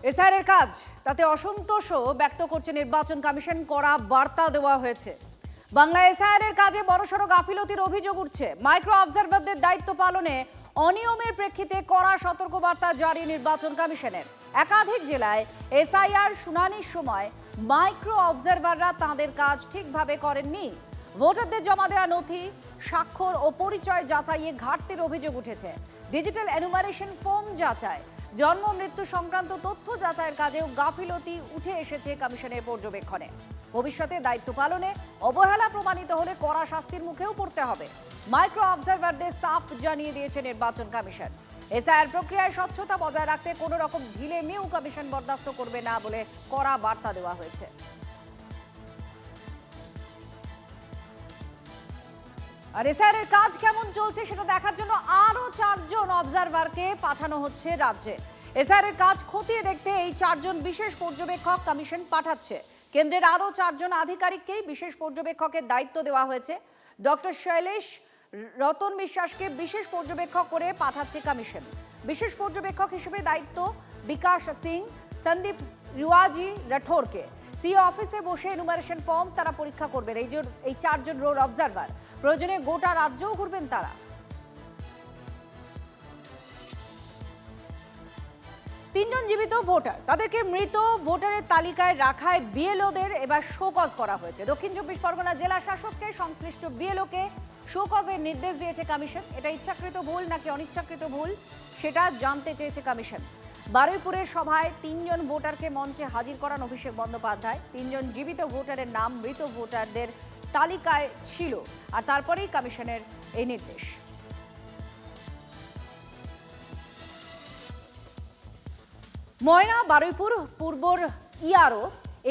SIR কাজ তাতে অসন্তোষও ব্যক্ত করছে নির্বাচন কমিশন। কড়া বার্তা দেওয়া হয়েছে। বাংলা এসআইআর কাজে বড়সড় গাফিলতির অভিযোগ উঠছে। মাইক্রো অবজারভারদের দায়িত্ব পালনে অনিয়মের প্রেক্ষিতে কড়া সতর্কবার্তা জারি নির্বাচন কমিশনের। একাধিক জেলায় এসআইআর শুনানির সময় মাইক্রো অবজারভাররা তাঁদের কাজ ঠিকভাবে করেননি। ভোটারদের জমা দেওয়া নথি, স্বাক্ষর ও পরিচয় যাচাইয়ে ঘাটতির অভিযোগ উঠেছে। ডিজিটাল এনুমারেশন ফর্ম যাচাই, জন্ম মৃত্যু সংক্রান্ত তথ্য যাচাইয়ের কাজেও গাফিলতি উঠে এসেছে কমিশনের পর্যবেক্ষণে। ভবিষ্যতে দায়িত্ব পালনে অবহেলা প্রমাণিত হলে কড়া শাস্তির মুখেও পড়তে হবে। মাইক্রো অবজারভারদের সাফ জানিয়ে দিয়েছে নির্বাচন কমিশন। এসআইআর প্রক্রিয়ায় স্বচ্ছতা বজায় রাখতে কোনো রকম ঢিলেমিও কমিশন বরদাস্ত করবে না বলে কড়া বার্তা দেওয়া হয়েছে। আর এসআইআর কাজ কেমন চলছে সেটা দেখার জন্য আরো 4 জন অবজারভারকে পাঠানো হচ্ছে রাজ্যে। এসআইআর কাজ খতিয়ে দেখতে এই 4 জন বিশেষ পর্যবেক্ষক কমিশন পাঠাচ্ছে। কেন্দ্রের আরো 4 জন আধিকারিককেই বিশেষ পর্যবেক্ষকের দায়িত্ব দেওয়া হয়েছে। ডক্টর শৈলেশ রতন বিশ্বাসকে বিশেষ পর্যবেক্ষক করে পাঠাচ্ছে কমিশন। বিশেষ পর্যবেক্ষক হিসেবে দায়িত্ব বিকাশ সিং, সন্দীপ রিওয়াজি রাঠোরকে। সিও অফিসে বসে এনুমারেশন ফর্ম তারা পরীক্ষা করবেন। এই 4 জন রোল অবজারভার প্রয়োজনে গোটা রাজ্যও ঘুরবেন তারা। তিনজন জীবিত ভোটার, তাদেরকে মৃত ভোটারের তালিকায় রাখায় বিএলওদের এবার শোকজ করা হয়েছে। দক্ষিণ 24 পরগনা জেলা শাসককে সংশ্লিষ্ট বিএলওকে শোকজের নির্দেশ দিয়েছে কমিশন। এটা ইচ্ছাকৃত ভুল নাকি অনিচ্ছাকৃত ভুল সেটা জানতে চেয়েছে কমিশন। বারুইপুরের সভায় 3 জন ভোটারকে মঞ্চে হাজির করান অভিষেক বন্দ্যোপাধ্যায়। 3 জন জীবিত ভোটারের নাম মৃত ভোটারদের তালিকায় ছিল, আর তারপরেই কমিশনের এই নির্দেশ। ময়না বারুইপুর পূর্বর ইআরও,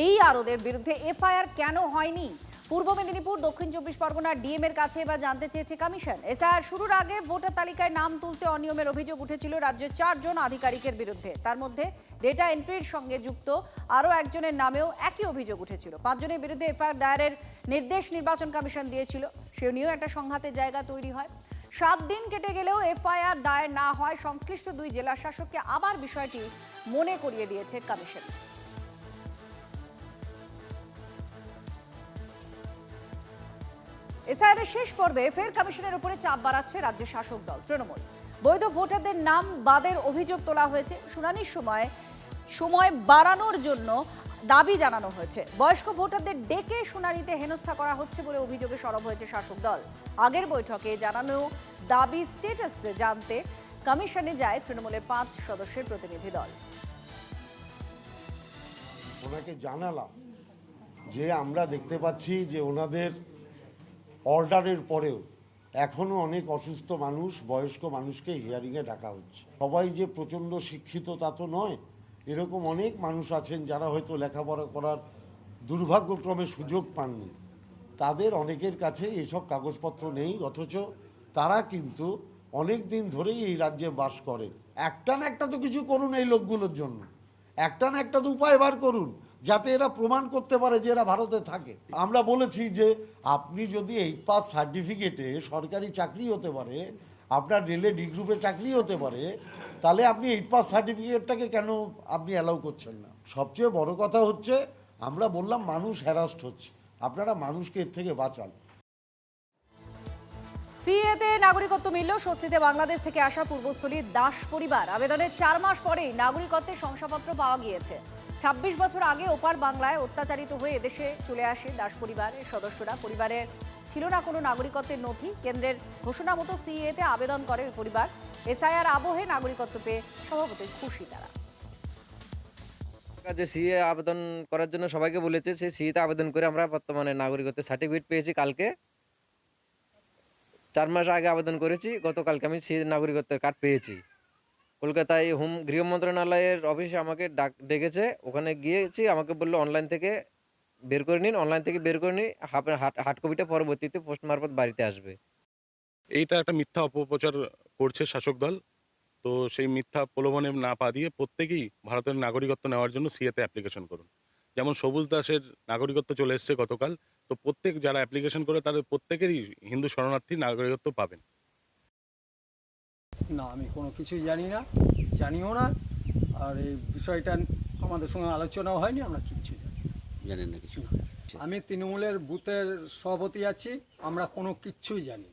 এই আরওদের বিরুদ্ধে এফআইআর কেন হয়নি? পূর্ব মেদিনীপুর, দক্ষিণ 24 পরগনার ডিএম এর কাছে এবার জানতে চেয়েছে কমিশন। এসআইআর শুরুর আগে ভোটার তালিকায় নাম তুলতে অনিয়মের অভিযোগ উঠেছিল রাজ্যের 4 জন আধিকারিকের বিরুদ্ধে। তার মধ্যে ডেটা এন্ট্রির সঙ্গে যুক্ত আরও একজনের নামেও একই অভিযোগ উঠেছিল। 5 জনের বিরুদ্ধে এফআইআর দায়েরের নির্দেশ নির্বাচন কমিশন দিয়েছিল। সে নিয়েও একটা সংঘাতের জায়গা তৈরি হয়। 7 দিন কেটে গেলেও এফআইআর দায়ের না হয় সংশ্লিষ্ট 2 জেলা শাসককে আবার বিষয়টি মনে করিয়ে দিয়েছে কমিশন। এসআইআর শেষ পর্বে ফের কমিশনের উপরে চাপ বাড়াচ্ছে রাজ্যের শাসক দল তৃণমূল। বৈধ ভোটারদের নাম বাদের অভিযোগ তোলা হয়েছে। শুনানির সময় বাড়ানোর জন্য দাবি জানানো হয়েছে। বয়স্ক ভোটারদের ডেকে শুনানিতে হেনস্থা করা হচ্ছে বলে অভিযোগে সরব হয়েছে শাসক দল। আগের বৈঠকে জানানো দাবি স্ট্যাটাস জানতে কমিশনে যায় তৃণমূলের 5 সদস্যের প্রতিনিধি দল। ওনাকে জানালাম যে আমরা দেখতে পাচ্ছি যে ওনাদের অর্ডারের পরেও এখনও অনেক অসুস্থ মানুষ, বয়স্ক মানুষকে হিয়ারিংয়ে ডাকা হচ্ছে। সবাই যে প্রচণ্ড শিক্ষিত তা তো নয়। এরকম অনেক মানুষ আছেন যারা হয়তো লেখাপড়া করার দুর্ভাগ্যক্রমে সুযোগ পাননি। তাদের অনেকের কাছে এসব কাগজপত্র নেই, অথচ তারা কিন্তু অনেক দিন ধরেই এই রাজ্যে বাস করেন। একটা না একটা তো কিছু করুন এই লোকগুলোর জন্য, একটা না একটা তো উপায় বার করুন যাতে এরা প্রমাণ করতে পারে যে এরা ভারতে থাকে। আমরা বলেছি যে আপনি যদি 8 পাস সার্টিফিকেটে সরকারি চাকরি হতে পারে, আপনার রেলে ডি গ্রুপে চাকরি হতে পারে, তাহলে আপনি 8 পাস সার্টিফিকেটটাকে কেন আপনি অ্যালাউ করছেন না? সবচেয়ে বড় কথা হচ্ছে আমরা বললাম মানুষ হ্যারাস্ট হচ্ছে, আপনারা মানুষকে এর থেকে বাঁচান। সিএতে নাগরিকত্ব মিলল স্বস্তিতে বাংলাদেশ থেকে আসা পূর্বস্থলীর দাস পরিবার। আবেদনের 4 মাস পরেই নাগরিকত্বের শংসাপত্র পাওয়া গিয়েছে। 26 বছর আগে ওপার বাংলায় অত্যাচারিত হয়ে এদেশে চলে আসে দাস পরিবারের সদস্যরা। পরিবারের ছিল না কোনো নাগরিকত্বের নথি। কেন্দ্রের ঘোষণা মতো সিএতে আবেদন করে ওই পরিবার। এসআইআর আবহে নাগরিকত্ব পেয়ে স্বভাবতই খুশি তারা। যে সিএ আবেদন করার জন্য সবাইকে বলেছে, সেই সিএতে আবেদন করে আমরা বর্তমানে নাগরিকত্বের সার্টিফিকেট পেয়েছি। কালকে 4 মাস আগে আবেদন করেছি, গতকালকে আমি সিএ নাগরিকত্বের কার্ড পেয়েছি। কলকাতায় গৃহ মন্ত্রণালয়ের অফিসে আমাকে ডেকেছে, ওখানে গিয়েছি। আমাকে বললো অনলাইন থেকে বের করে নিন। অনলাইন থেকে বের করে নিন, হার্ড কপিটা পরবর্তীতে পোস্ট মারফত বাড়িতে আসবে। এইটা একটা মিথ্যা অপপ্রচার করছে শাসক দল। তো সেই মিথ্যা প্রলোভনে না পা দিয়ে প্রত্যেকেই ভারতের নাগরিকত্ব নেওয়ার জন্য সিএতে অ্যাপ্লিকেশন করুন। যেমন সবুজ দাসের নাগরিকত্ব চলে এসছে গতকাল, তো প্রত্যেক যারা অ্যাপ্লিকেশন করে তাদের প্রত্যেকেরই হিন্দু শরণার্থী নাগরিকত্ব পাবেন। না, আমি কোনো কিছুই জানি না, জানিও না। আর এই বিষয়টা আমাদের সঙ্গে আলোচনাও হয়নি, আমরা কিচ্ছু জানি না। জানেন না কিছু? আমি তৃণমূলের বুথের সভাপতি আছি, আমরা কোনো কিচ্ছুই জানি না।